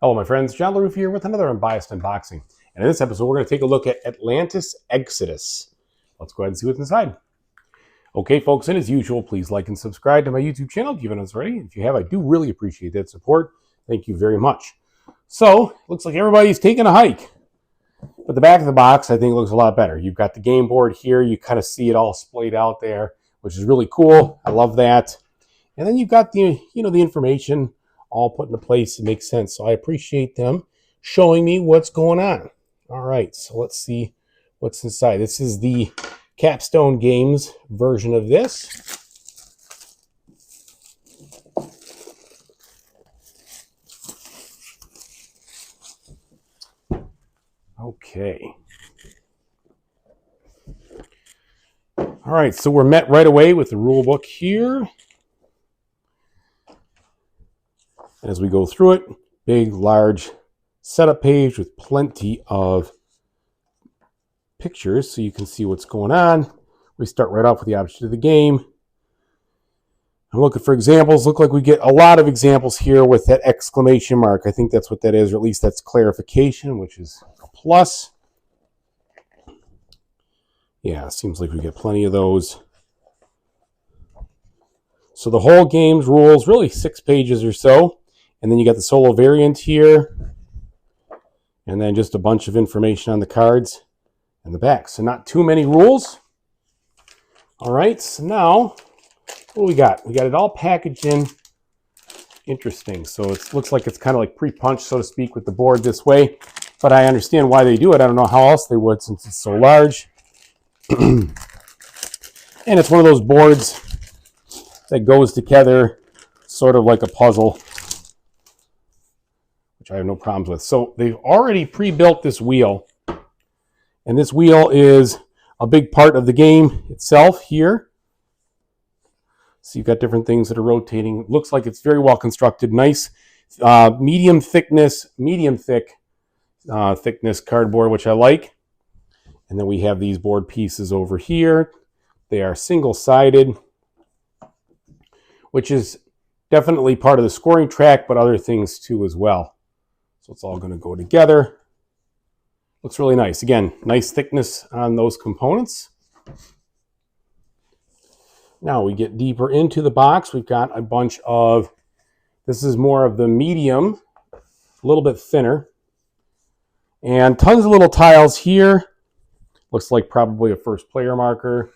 Hello, my friends. John LaRuffa here with another Unbiased unboxing. And in this episode, we're going to take a look at Atlantis Exodus. Let's go ahead and see what's inside. Okay, folks, and as usual, please like and subscribe to my YouTube channel if you haven't already. If you have, I do really appreciate that support. Thank you very much. So, looks like everybody's taking a hike. But the back of the box, I think, looks a lot better. You've got the game board here. You kind of see it all splayed out there, which is really cool. I love that. And then you've got the information all put into place. It makes sense. So I appreciate them showing me what's going on. All right, so let's see what's inside. This is the Capstone Games version of this. Okay. All right, so we're met right away with the rule book here. As we go through it, big, large setup page with plenty of pictures so you can see what's going on. We start right off with the object of the game. I'm looking for examples. Look like we get a lot of examples here with that exclamation mark. I think that's what that is, or at least that's clarification, which is a plus. Yeah, seems like we get plenty of those. So the whole game's rules, really 6 pages or so. And then you got the solo variant here. And then just a bunch of information on the cards and the back. So not too many rules. All right, so now what do we got? We got it all packaged in. Interesting. So it looks like it's kind of like pre-punched, so to speak, with the board this way. But I understand why they do it. I don't know how else they would since it's so large. And it's one of those boards that goes together sort of like a puzzle, which I have no problems with. So they've already pre-built this wheel. And this wheel is a big part of the game itself here. So you've got different things that are rotating. It looks like it's very well constructed. Nice medium thick thickness cardboard, which I like. And then we have these board pieces over here. They are single-sided, which is definitely part of the scoring track, but other things too as well. So it's all going to go together. Looks really nice. Again, nice thickness on those components. Now we get deeper into the box. We've got a bunch of, this is more of the medium, a little bit thinner. And tons of little tiles here. Looks like probably a first player marker.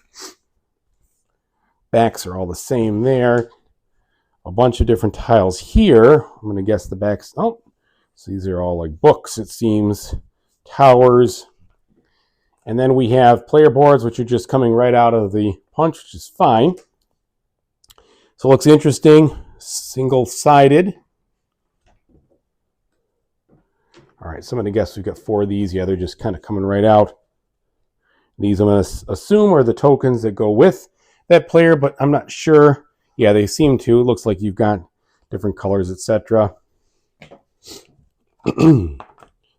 Backs are all the same there. A bunch of different tiles here. I'm going to guess the backs. Oh, so these are all like books, it seems. Towers. And then we have player boards, which are just coming right out of the punch, which is fine. So it looks interesting. Single-sided. All right, so I'm going to guess we've got 4 of these. Yeah, they're just kind of coming right out. These I'm going to assume are the tokens that go with that player, but I'm not sure. Yeah, they seem to. It looks like you've got different colors, etc.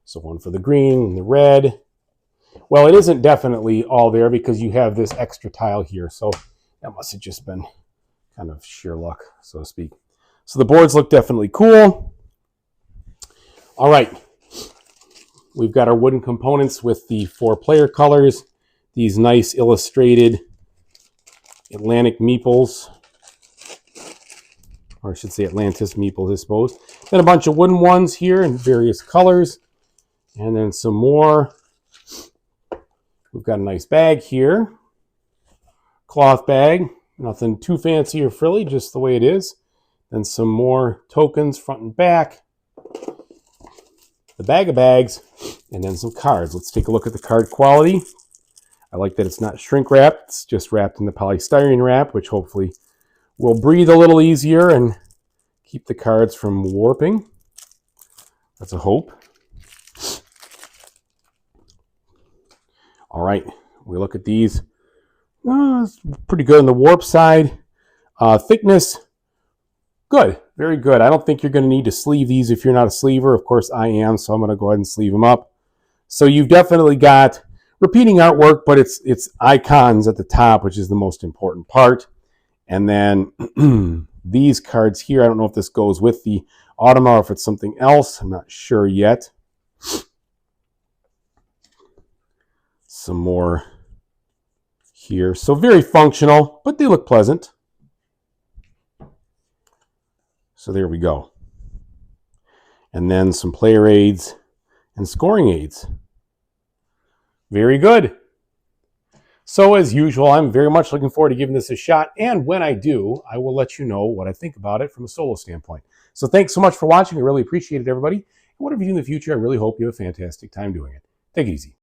So one for the green and the red. Well, it isn't definitely all there because you have this extra tile here. So that must have just been kind of sheer luck, so to speak. So the boards look definitely cool. All right. We've got our wooden components with the 4 player colors. These nice illustrated Atlantic meeples. Or I should say Atlantis meeples, I suppose. Then a bunch of wooden ones here in various colors. And then some more. We've got a nice bag here. Cloth bag. Nothing too fancy or frilly, just the way it is. Then some more tokens front and back. The bag of bags. And then some cards. Let's take a look at the card quality. I like that it's not shrink wrapped. It's just wrapped in the polystyrene wrap, which hopefully will breathe a little easier and keep the cards from warping. That's a hope. All right, we look at these. It's pretty good on the warp side. Thickness, good, very good. I don't think you're going to need to sleeve these if you're not a sleever. Of course, I am, so I'm going to go ahead and sleeve them up. So you've definitely got repeating artwork, but it's icons at the top, which is the most important part. And then these cards here, I don't know if this goes with the Automa, or if it's something else. I'm not sure yet. Some more here. So very functional, but they look pleasant. So there we go. And then some player aids and scoring aids. Very good. So as usual, I'm very much looking forward to giving this a shot. And when I do, I will let you know what I think about it from a solo standpoint. So thanks so much for watching. I really appreciate it, everybody. And whatever you do in the future, I really hope you have a fantastic time doing it. Take it easy.